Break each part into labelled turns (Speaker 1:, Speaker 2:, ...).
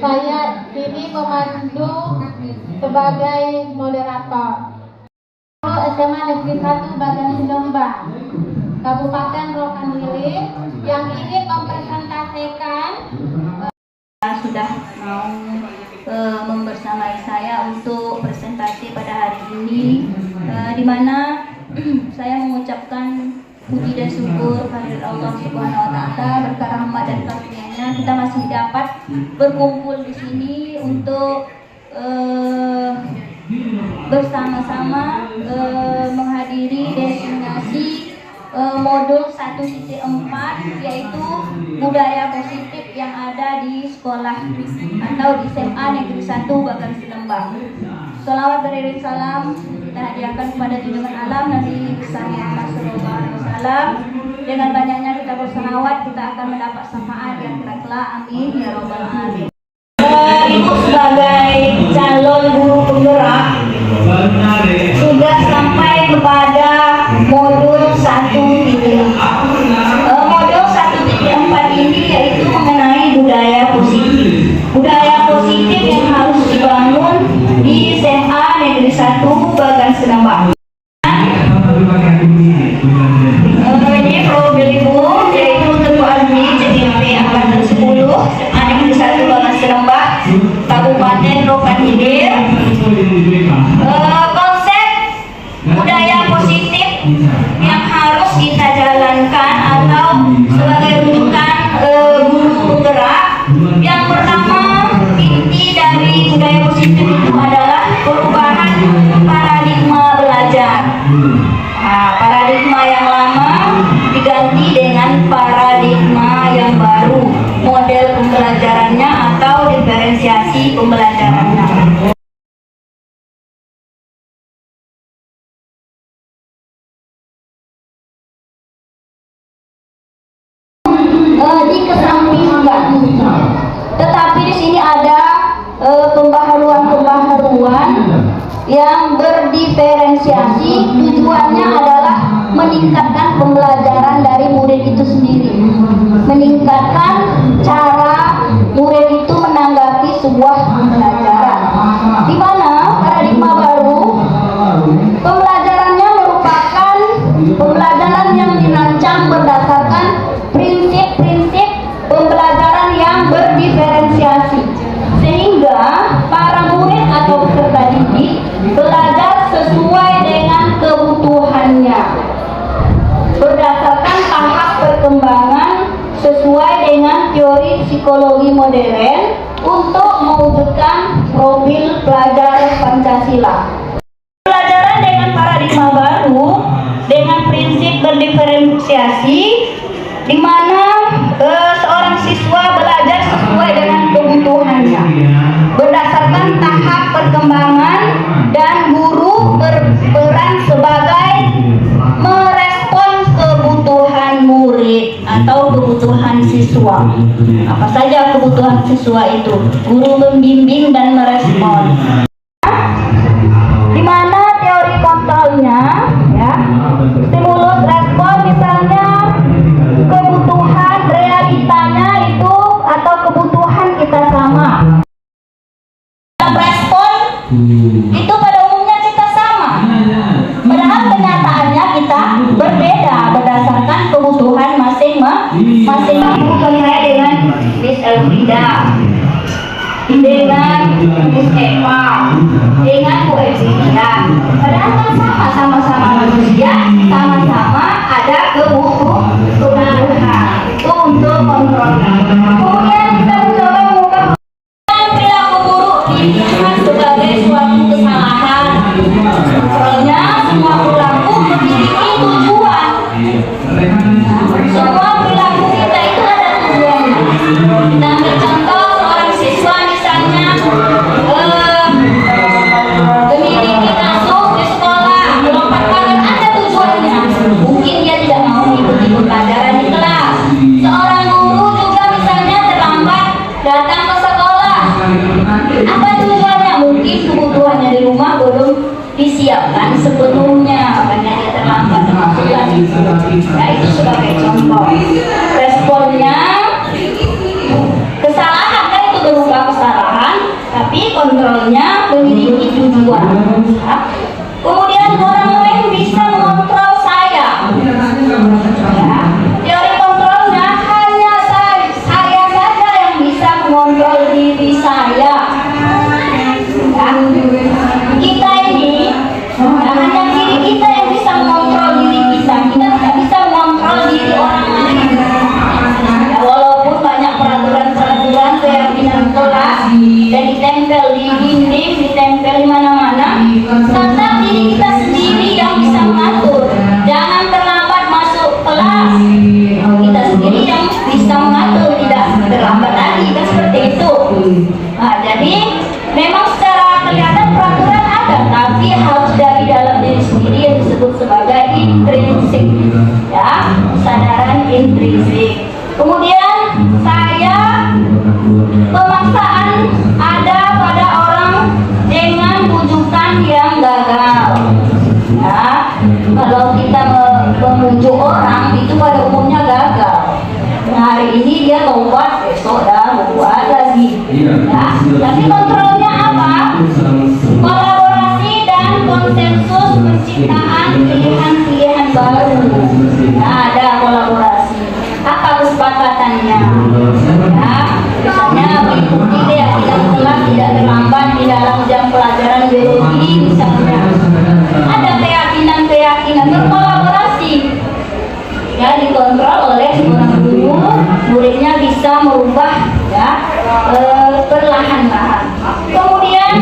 Speaker 1: Saya ini memandu sebagai moderator. SMA Negeri 1 Bagan Silembang, Kabupaten Rokan Hilir, yang ingin mempresentasikan
Speaker 2: sudah mau membersamai saya untuk presentasi pada hari ini, di mana saya mengucapkan puji dan syukur kehadirat Allah Subhanahu wa taala, berkah rahmat dan karunia-Nya kita masih dapat berkumpul di sini untuk bersama-sama menghadiri destinasi modul 1.4, yaitu budaya positif yang ada di sekolah atau di SMA Negeri 1 Bagan Silembang. Sholawat beriring salam kita hadiahkan kepada junjungan alam Nabi besar Muhammad SAW. Dengan banyaknya kita berselawat, kita akan mendapat syafaat yang kelak. Amin ya robbal alamin. Ibu sebagai calon guru penggerak sudah sampai kepada modul 1.4. Modul 1.4 ini yaitu mengenai budaya positif. Budaya positif yang harus dibangun di SMA Negeri 1 Bagan Silembang. Ini Probilibu yaitu Teguh Azmi JDP Angkatan 10 SMA Negeri 1 Bagan Silembang, Kabupaten Rokan Hilir. Konsep budaya positif yang harus kita jalankan atau sebagai rujukan guru penggerak, yang pertama inti dari budaya positif itu adalah perubahan paradigma belajar. Paradigma yang lama diganti dengan paradigma yang baru, model pembelajarannya atau diferensiasi pembelajarannya. Dikesampingkan, tetapi di sini ada pembaharuan yang berdiferensiasi. Tujuannya adalah meningkatkan pembelajaran dari murid itu sendiri, meningkatkan cara murid itu menanggapi sebuah pembelajaran, di mana paradigma baru pembelajarannya merupakan pembelajaran yang dirancang berdasarkan prinsip-prinsip pembelajaran yang berdiferensiasi, sehingga para murid atau peserta didik belajar sesuai dengan kebutuhannya, berdasarkan tahap perkembangan sesuai dengan teori psikologi modern untuk mewujudkan profil pelajar Pancasila. Pelajaran dengan paradigma baru dengan prinsip berdiferensiasi, di mana seorang siswa belajar sesuai dengan kebutuhannya, berdasarkan tahap perkembangan, dan guru berperan sebagai merespon kebutuhan murid atau kebutuhan siswa. Apa saja kebutuhan siswa itu, guru membimbing dan merespon. Itu pada umumnya kita sama. Padahal kenyataannya kita berbeda berdasarkan kebutuhan masing-masing. Saya dengan Miss Elfrida, dengan Miss Eva, dengan Bu Evita. Padahal kan sama-sama manusia, sama-sama ada kebutuhan. Itu untuk kontrol. Kemudian kita mencoba mengubah perilaku buruk dilihat sebagai suatu kesalahan. Kontrolnya semua perilaku memiliki tujuan. Semua perilaku kita itu ada tujuannya. Kita ambil contoh seorang siswa misalnya memiliki nafsu di sekolah, melompat pagar, ada tujuannya. Mungkin dia tidak mau mengikuti pelajaran di kelas. Seorang guru juga misalnya terlambat datang ke sekolah. Apa tujuannya? Mungkin kebutuhannya di rumah belum disiapkan sepenuhnya, makanya dia terlambat. Ya, itu sebagai contoh. Responnya kesalahan, kan itu berupa kesalahan, tapi kontrolnya memiliki tujuan. Ya. Kemudian orang lain bisa mengontrol saya. Ya. Teori kontrolnya hanya saya saja yang bisa mengontrol diri saya. Ya. Kita ini hanya diri kita yang bisa mengontrol diri kita. Kita tidak bisa mengontrol diri orang lain. Ya, walaupun banyak peraturan-peraturan keyakinan kelas dan ditempel di dinding, ditempel di mana-mana, tetap diri kita sendiri yang bisa mengatur. Jangan terlambat masuk kelas. Kita sendiri yang bisa mengatur, tidak terlambat lagi, kan seperti itu. Nah, jadi memang secara kelihatan peraturan ada, tapi harus dari dalam diri sendiri yang disebut sebagai intrinsik, ya, kesadaran intrinsik. Kemudian pemaksaan ada pada orang dengan rujukan yang gagal. Ya, kalau kita memujuk orang itu pada umumnya gagal. Nah, hari ini dia tobat, besok dah buat lagi. Ya, tapi kontrolnya apa? Kolaborasi dan konsensus penciptaan pilihan-pilihan baru. Nah, ada kolaborasi. Apa kesepakatannya? Ya, misalnya mengikuti keyakinan kelas tidak terlambat di dalam jam pelajaran biologi misalnya. Ada keyakinan berkolaborasi. Ya, dikontrol oleh seorang guru, muridnya bisa merubah, ya, perlahan-lahan. Kemudian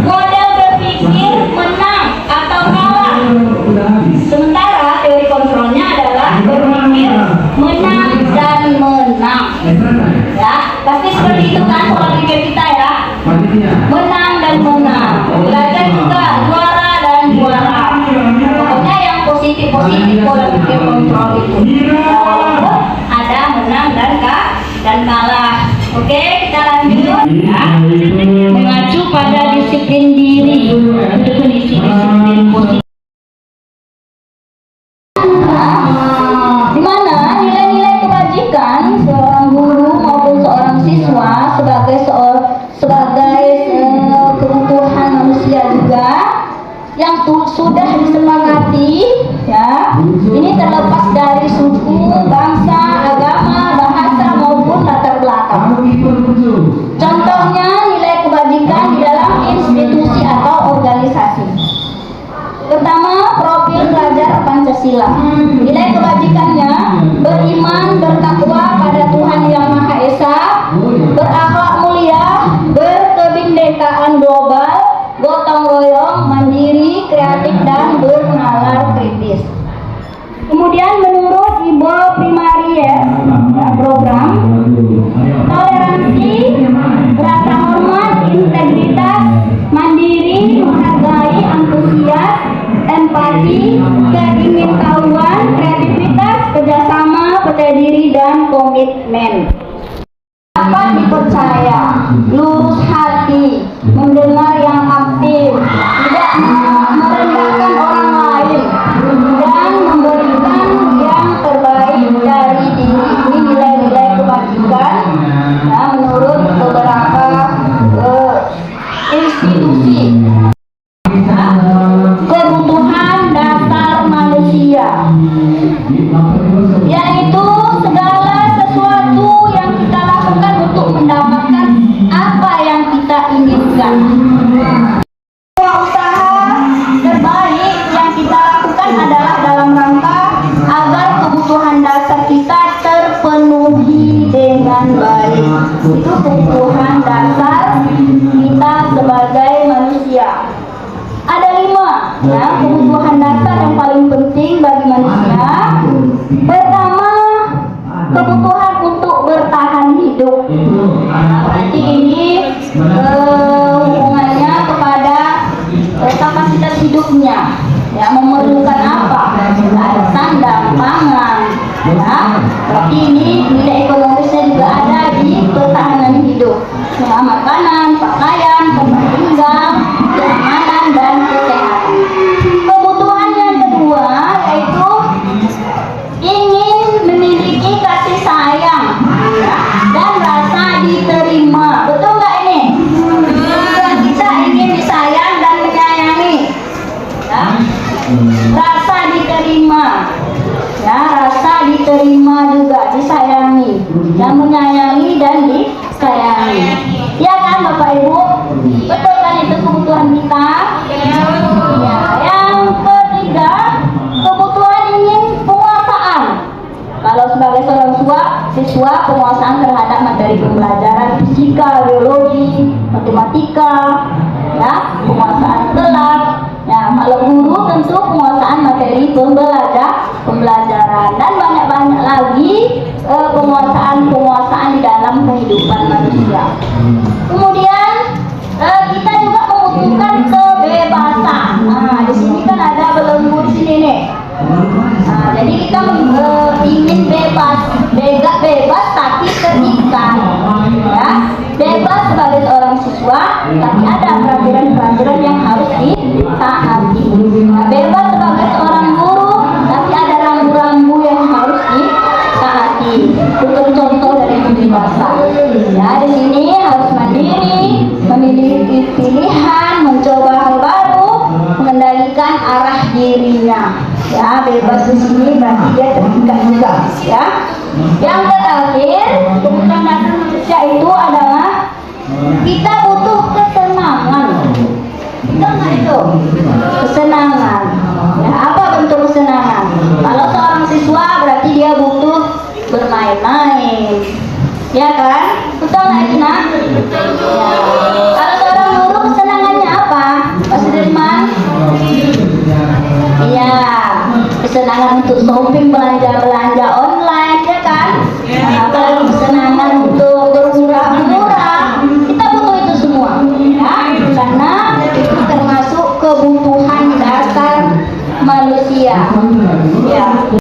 Speaker 2: model berpikir menang atau kalah. Sementara teori kontrolnya adalah berpikir menang dan menang. Ya, pasti seperti itu kan pola pikir kita, ya. Menang dan menang. Belajar juga juara dan juara. Pokoknya yang positif pola pikir kontrol itu. Walaupun ada menang dan kalah. Oke, kita lanjut. Ya. Mengacu pada disiplin diri. Definisi disiplin positif. Di mana nilai-nilai kebajikan seorang guru maupun seorang siswa sebagai kebutuhan manusia juga yang sudah disepakati, ya. Ini terlepas dari suku, bangsa, agama, bahasa maupun latar belakang. Contohnya nilai kebajikan di dalam institusi atau organisasi. Pertama, profil pelajar Pancasila. Nilai kebajikannya beriman, bertakwa pada Tuhan Yang Maha Esa, berakhlak mulia, berkebinekaan global, gotong royong, mandiri, kreatif, dan bernalar kritis. Kemudian menurut Ibu Primaries, program toleransi, rasa hormat, integritas, mandiri, menghargai, antusias, empati, keingintahuan, kreativitas, kerjasama, percaya diri, dan komitmen. Dapat dipercaya, lurus hati, mendengar yang aktif, tidak merendahkan orang lain, dan memberikan yang terbaik dari diri. Ini nilai-nilai kebajikan, ya, menurut beberapa institusi Usaha terbaik yang kita lakukan adalah dalam rangka agar kebutuhan dasar kita terpenuhi dengan baik. Itu kebutuhan dasar kita sebagai manusia. Ada 5 ya kebutuhan dasar yang paling penting bagi manusia. Pertama, kebutuhan untuk bertahan hidup. Berarti ini hubungannya kepada kapasitas hidupnya. Ya, memerlukan apa? Ada sandang, pangan. Ya, berarti ini nilai ekonomisnya juga ada di ketahanan hidup. Ya, makanan, pakaian, tempat tinggal, keamanan dan kesehatan. Kebutuhan yang kedua yaitu ingin memiliki kasih sayang ya, dan rasa diterima. Betul nggak ini? Kita ingin disayang dan menyayangi. Ya. Rasa diterima. Ya, rasa diterima juga, disayangi, dan menyayangi dan disayangi. Ya kan Bapak Ibu? Betul kan itu kebutuhan kita? Ya. Yang ketiga, kebutuhan ingin penguasaan. Kalau sebagai seorang siswa, penguasaan terhadap materi pembelajaran fisika, biologi, matematika, ya, penguasaan kelas. Ya, kalau guru tentu penguasaan materi pembelajaran dan banyak-banyak lagi penguasaan di dalam kehidupan manusia. Kemudian kita juga membutuhkan kebebasan. Nah, di sini kan ada belenggu di sini nih. Nah, jadi kita ingin bebas tapi terikat. Ya, bebas sebagai seorang siswa, tapi ada peraturan-peraturan yang harus ditaati. Nah, bebas sebagai seorang guru, tapi ada rambu-rambu yang harus ditaati. Itu contoh dari kebebasan. Ya, di sini harus mandiri, memiliki pilihan, mencoba hal baru, mengendalikan arah dirinya. Ya, bebas di sini berarti dia terikat juga. Ya. Yang terakhir, kebutuhan dasar manusia itu adalah kita butuh kesenangan. Betul nggak itu? Kesenangan. Ya, apa bentuk kesenangan? Kalau seorang siswa berarti dia butuh bermain-main. Ya kan? Betul nggak itu nak? Ya. Kalau seorang guru kesenangannya apa? Pak Sudirman? Iya, kesenangan untuk shopping, belanja online, ya kan? Nah, apalagi kesenangan untuk bermurah-murah, kita butuh itu semua, ya, karena itu termasuk kebutuhan dasar manusia, ya,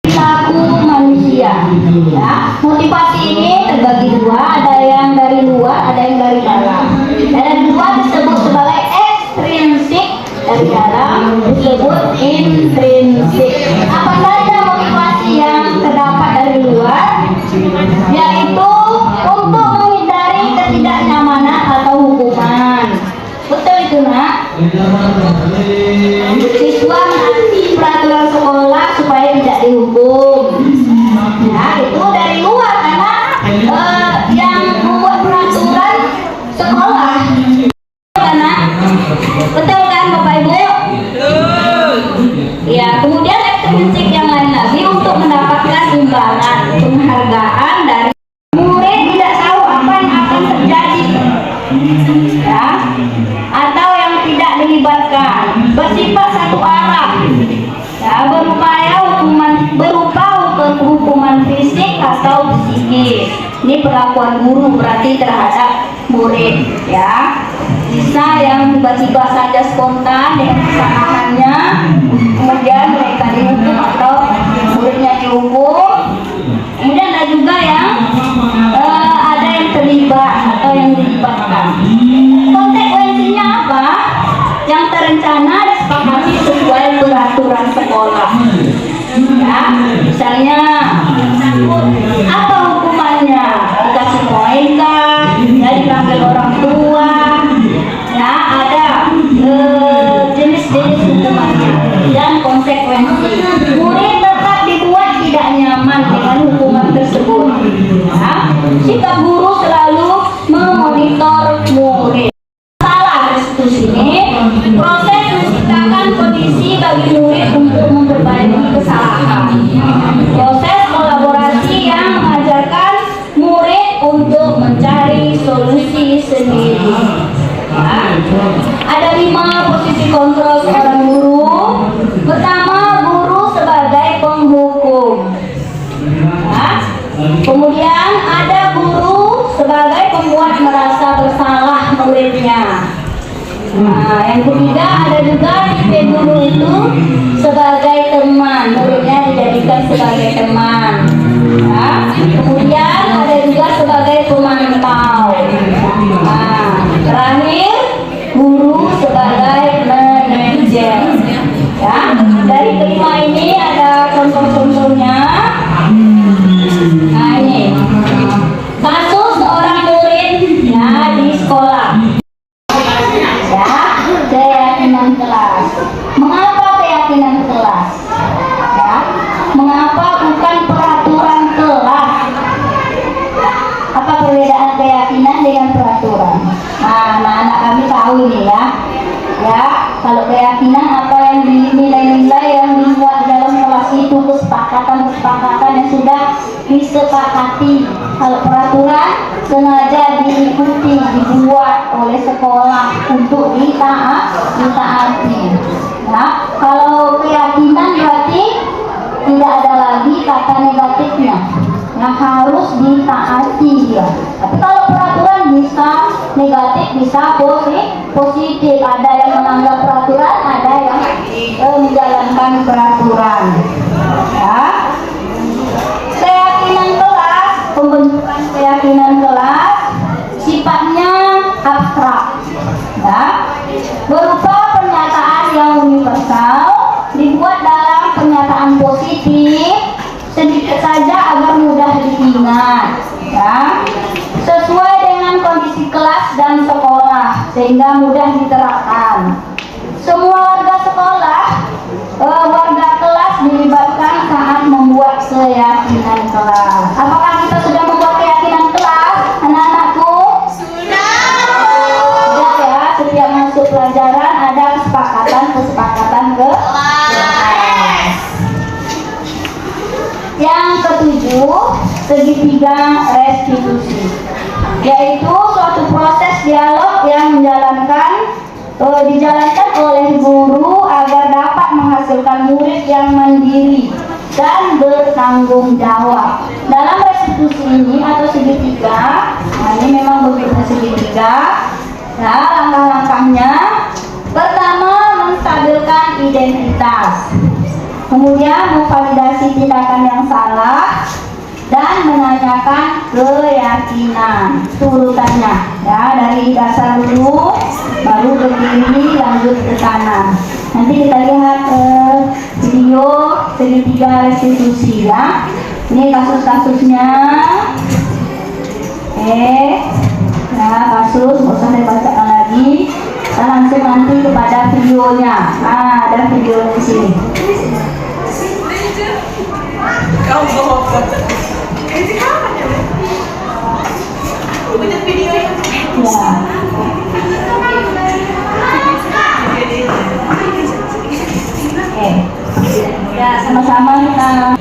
Speaker 2: perilaku manusia, ya. Motivasi ini terbagi dua, ada yang dari luar, ada yang dari dalam. Dari luar disebut sebagai ekstrinsik, dari dalam disebut intrinsik. Apa saja motivasi yang terdapat dari luar? Yaitu untuk menghindari ketidaknyamanan atau hukuman. Betul itu nak? Siswa menaati peraturan sekolah supaya tidak dihukum. Ya, itu dari luar karena yang membuat peraturan sekolah. Karena betul kan Bapak Ibu? Ya, kemudian ekstrinsik yang lain lagi untuk mendapatkan imbalan, penghargaan dari murid tidak tahu apa yang akan terjadi, ya, atau yang tidak dilibatkan, bersifat satu arah, ya, berupa hukuman fisik atau psikis. Ini perlakuan guru berarti terhadap murid, ya. Bisa yang tiba-tiba saja spontan dengan kesalahannya, kemudian mereka dihukum atau muridnya dihukum. Kemudian ada juga yang ada yang terlibat atau yang dilibatkan. Konsekuensinya apa? Yang terencana disepakati sesuai peraturan sekolah. Ya, misalnya apa hukumannya? Dikasih poin kah? Ya, dipanggil orang tua. Ya, ada jenis-jenis hukumannya dan konsekuensi. Murid tetap dibuat tidak nyaman dengan hukuman tersebut. Ya, sikap guru selalu memonitor murid. Salah sini, proses menciptakan kondisi bagi murid untuk memperbaiki kesalahan. Proses kolaborasi yang mengajarkan murid untuk mencari solusi sendiri. Ya. Ada 5 posisi kontrol seorang guru. Pertama, guru sebagai penghukum. Ya. Kemudian ada guru sebagai pembuat merasa bersalah muridnya. Nah, yang ketiga ada juga tipe guru itu sebagai teman, muridnya dijadikan sebagai teman. Ya. Kemudian ada juga sebagai pemantau. Nah, terakhir guru sebagai manajer. Ya, dari kelima ini ada contoh-contohnya. Nah, ini kasus seorang murid ya di sekolah. Ya, keyakinan kelas. Mengapa keyakinan kelas? Ya, mengapa bukan peraturan kelas? Apa perbedaan keyakinan dengan peraturan? Nah, anak-anak kami tahu ini ya. Ya, kalau keyakinan apa yang nilai-nilai yang dibuat dalam kelas itu, kesepakatan yang sudah disepakati. Kalau peraturan sengaja diikuti, dibuat oleh sekolah untuk ditaati. Nah, kalau keyakinan berarti tidak ada lagi kata negatifnya, yang harus ditaati dia. Tapi kalau peraturan bisa negatif, bisa positif. Ada yang melanggar peraturan, ada yang menjalankan peraturan. Ya. Keyakinan kelas, pembentukan keyakinan kelas sifatnya abstrak, ya, berupa pernyataan yang universal, dibuat dalam pernyataan positif sedikit saja agar mudah diingat, ya, sesuai dengan kondisi kelas dan sekolah sehingga mudah diterapkan. Semua warga sekolah, warga kelas dilibatkan saat membuat keyakinan kelas. Apakah kita sudah membuat keyakinan kelas, anak-anakku? Sudah ya, setiap masuk pelajaran ada kesepakatan kelas. Yang ketujuh, segitiga restitusi, yaitu suatu proses dialog yang dijalankan oleh guru agar dapat menghasilkan murid yang mandiri dan bertanggung jawab. Dalam restitusi ini atau segitiga, nah ini memang berbeda segitiga. Nah, langkah-langkahnya, pertama menstabilkan identitas, kemudian memvalidasi tindakan yang salah, dan menanyakan keyakinan. Urutannya ya, dari dasar dulu, baru ke kiri, lanjut ke kanan. Nanti kita lihat video segitiga restitusi ya. Ini kasus-kasusnya. Nah, kasus nggak usah saya bacakan lagi. Kita langsung nanti kepada videonya. Nah, ada video di sini. Ya, sama-sama kita.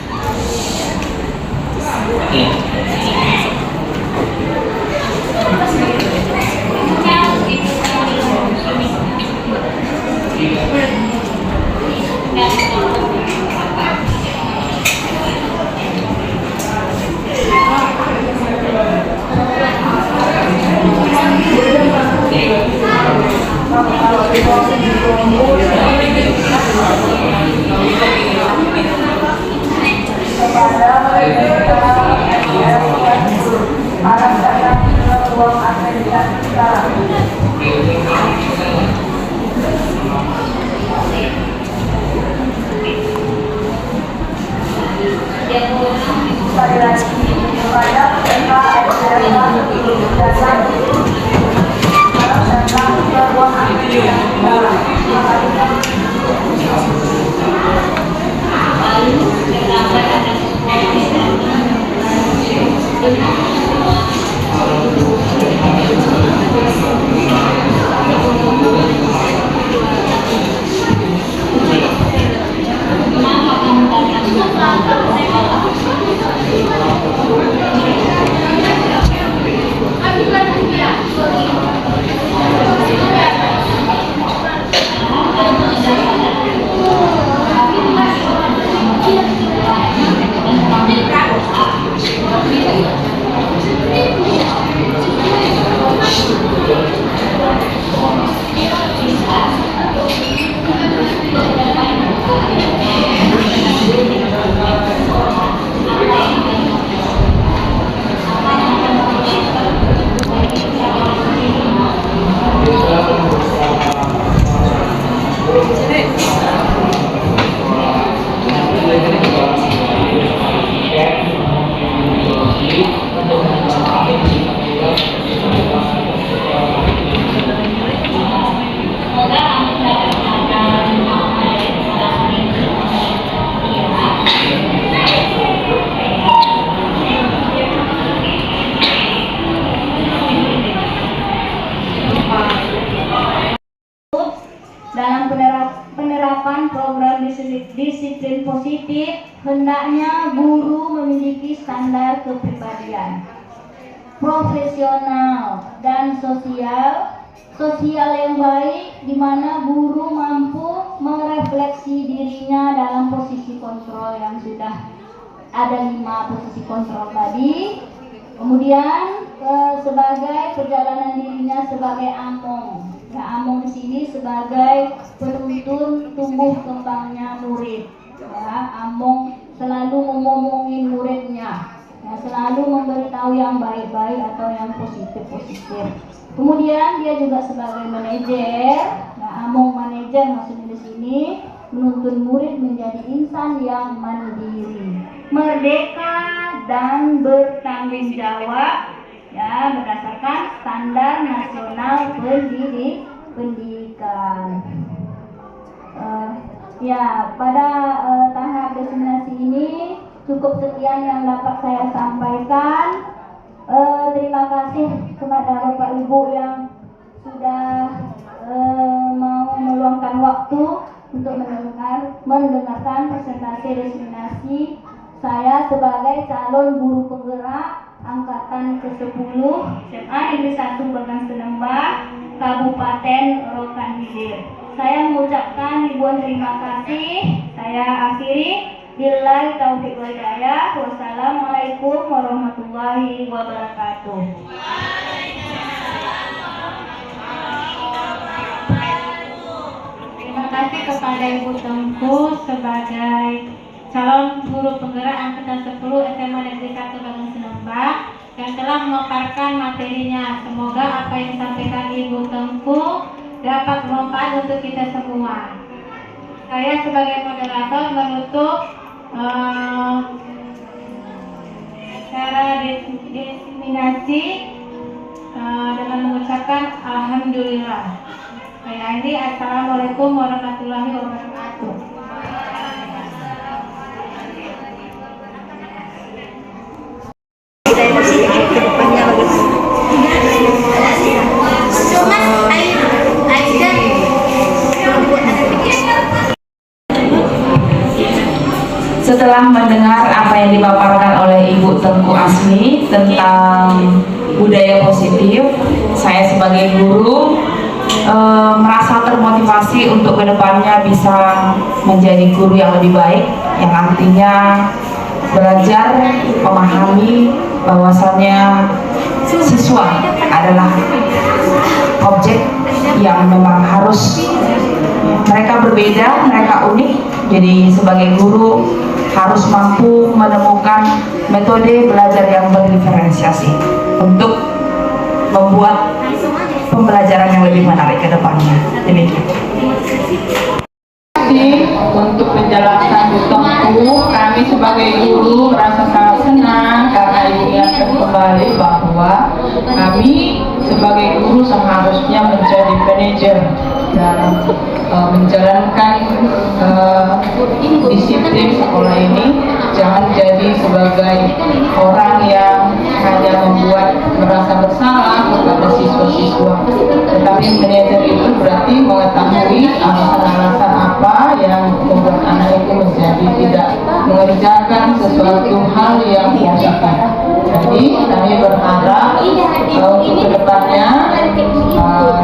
Speaker 2: Dalam penerapan program disiplin positif, hendaknya guru memiliki standar kepribadian profesional dan sosial yang baik, di mana guru mampu merefleksi dirinya dalam posisi kontrol yang sudah ada 5 posisi kontrol tadi. Kemudian sebagai perjalanan dirinya sebagai among. Ya, among di sini sebagai penuntun tumbuh kembangnya murid. Ya, among selalu ngomongin muridnya. Ya, selalu memberitahu yang baik-baik atau yang positif-positif. Kemudian dia juga sebagai manajer. Nah, among manajer maksudnya di sini menuntun murid menjadi insan yang mandiri, merdeka dan bertanggung jawab, ya, berdasarkan standar nasional pendidikan. Ya, pada tahap destinasi ini cukup sekian yang dapat saya sampaikan. Terima kasih kepada Bapak Ibu yang sudah mau meluangkan waktu untuk mendengarkan presentasi destinasi saya sebagai calon guru penggerak angkatan ke-10 SMA Negeri 1 Bagan Senembak, Kabupaten Rokan Hilir. Saya mengucapkan ribuan terima kasih. Saya akhiri. Billahi taufiq wal hidayah. Wassalamualaikum warahmatullahi wabarakatuh.
Speaker 1: Terima kasih kepada Ibu Tengku sebagai calon guru penggerak angkatan 10 SMA Negeri 1 Bagan Senembak yang telah memaparkan materinya. Semoga apa yang disampaikan Ibu Tengku dapat bermanfaat untuk kita semua. Saya sebagai moderator menutup acara diseminasi dengan mengucapkan alhamdulillah. Saya akhiri. Assalamualaikum warahmatullahi wabarakatuh.
Speaker 3: Setelah mendengar apa yang dipaparkan oleh Ibu Tengku Asmi tentang budaya positif, saya sebagai guru merasa termotivasi untuk kedepannya bisa menjadi guru yang lebih baik, yang artinya belajar memahami bahwasannya siswa adalah objek yang memang harus mereka berbeda, mereka unik. Jadi sebagai guru harus mampu menemukan metode belajar yang berdiferensiasi untuk membuat pembelajaran yang lebih menarik ke depannya. Demikian.
Speaker 4: Untuk penjelasan Bu Tengku, kami sebagai guru merasa sangat senang karena Ibu ingatkan kembali bahwa kami sebagai guru seharusnya menjadi manajer dalam menjalankan disiplin sekolah ini. Jangan jadi sebagai orang yang hanya membuat merasa bersalah kepada siswa-siswa, tetapi manajer itu berarti mengetahui alasan-alasan apa yang membuat anak itu menjadi tidak mengerjakan sesuatu hal yang positif. Jadi kami berharap untuk kedepannya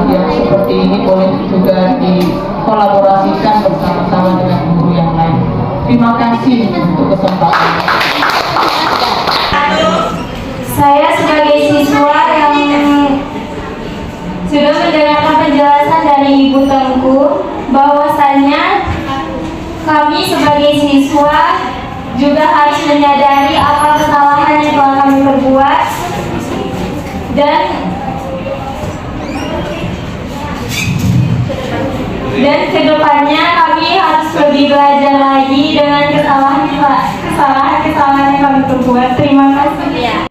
Speaker 4: yang seperti ini boleh juga dikolaborasikan bersama-sama dengan guru yang lain. Terima kasih untuk kesempatannya.
Speaker 2: Saya sebagai siswa yang sudah mendengarkan penjelasan dari Ibu Tengku, bahwasannya kami sebagai siswa juga harus menyadari apa kesalahan yang telah kami perbuat dan kedepannya kami harus lebih belajar lagi dengan kesalahan yang kami perbuat. Terima kasih.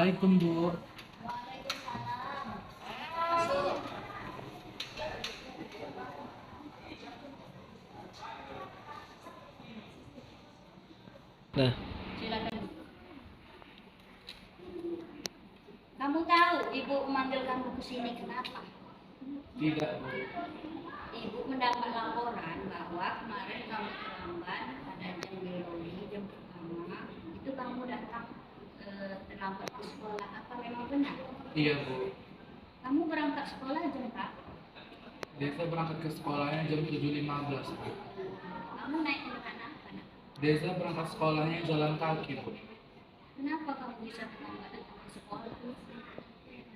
Speaker 5: Assalamualaikum Bu. Nah,
Speaker 2: Silakan. Kamu tahu ibu memanggil kamu ke sini kenapa?
Speaker 5: tidak Bu.
Speaker 2: Ibu mendapat laporan bahwa kemarin kamu terlambat pada jam biologi jam pertama. Itu kamu datang terlambat ke sekolah. Apa memang benar?
Speaker 5: Iya Bu.
Speaker 2: Kamu berangkat sekolah jam berapa?
Speaker 5: Desa berangkat ke sekolahnya jam 7.15 Bu.
Speaker 2: Kamu naik kendaraan apa? Nak?
Speaker 5: Desa berangkat sekolahnya jalan kaki Bu.
Speaker 2: Kenapa kamu bisa terlambat datang ke sekolah?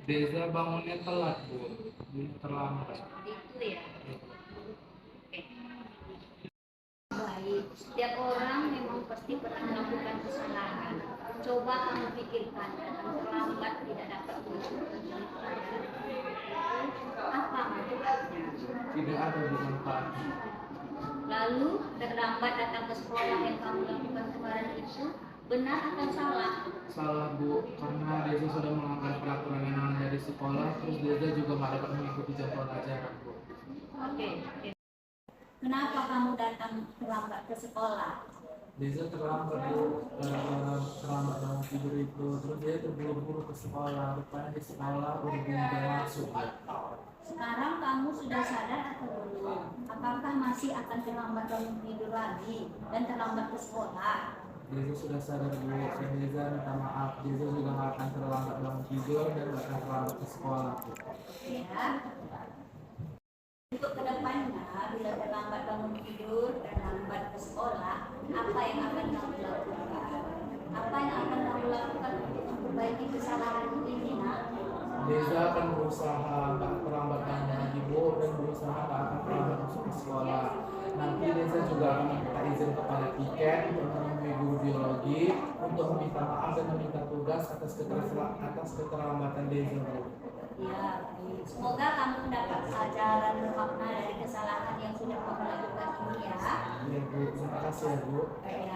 Speaker 5: Desa bangunnya telat Bu. Terlambat.
Speaker 2: Itu ya. Oke. Baik, setiap orang memang pasti pernah melakukan kesalahan. Coba kamu pikirkan, datang terlambat tidak dapat menunjukkan apa manfaatnya.
Speaker 5: Tidak ada Bu manfaatnya.
Speaker 2: Lalu terlambat datang ke sekolah yang kamu lakukan kemarin itu benar atau salah?
Speaker 5: Salah Bu, karena Desa sudah melanggar peraturan yang ada di sekolah, terus Desa juga nggak dapat mengikuti jadwal pelajaran Bu.
Speaker 2: Oke. Kenapa kamu datang terlambat ke sekolah?
Speaker 5: Desa terlambat Bu, terlambat bangun tidur itu, terus dia terburu-buru ke sekolah, rupanya di sekolah udah masuk Bu.
Speaker 2: Sekarang kamu sudah sadar atau belum? Apakah masih akan terlambat bangun tidur lagi dan terlambat ke sekolah?
Speaker 5: Desa sudah sadar Bu, dan Desa minta maaf, Desa juga nggak akan terlambat bangun tidur dan nggak akan terlambat ke sekolah Bu.
Speaker 2: Ya. Untuk kedepannya, bila terlambat bangun tidur dan lambat ke sekolah, apa yang akan kamu lakukan? Apa yang akan kamu lakukan untuk memperbaiki kesalahan ini, Nak?
Speaker 5: Desa akan berusaha nggak terlambat bangun lagi Bu, dan berusaha nggak akan terlambat masuk ke sekolah. Nanti Desa juga akan minta izin kepada Tiket untuk menemui guru biologi untuk meminta maaf dan meminta tugas atas keterlambatan Desa Bu.
Speaker 2: Ya, baik. Semoga kamu mendapat pelajaran bermakna dari kesalahan yang sudah kamu lakukan ini ya.
Speaker 5: Ya Bu, terima kasih ya Bu.
Speaker 2: Ya.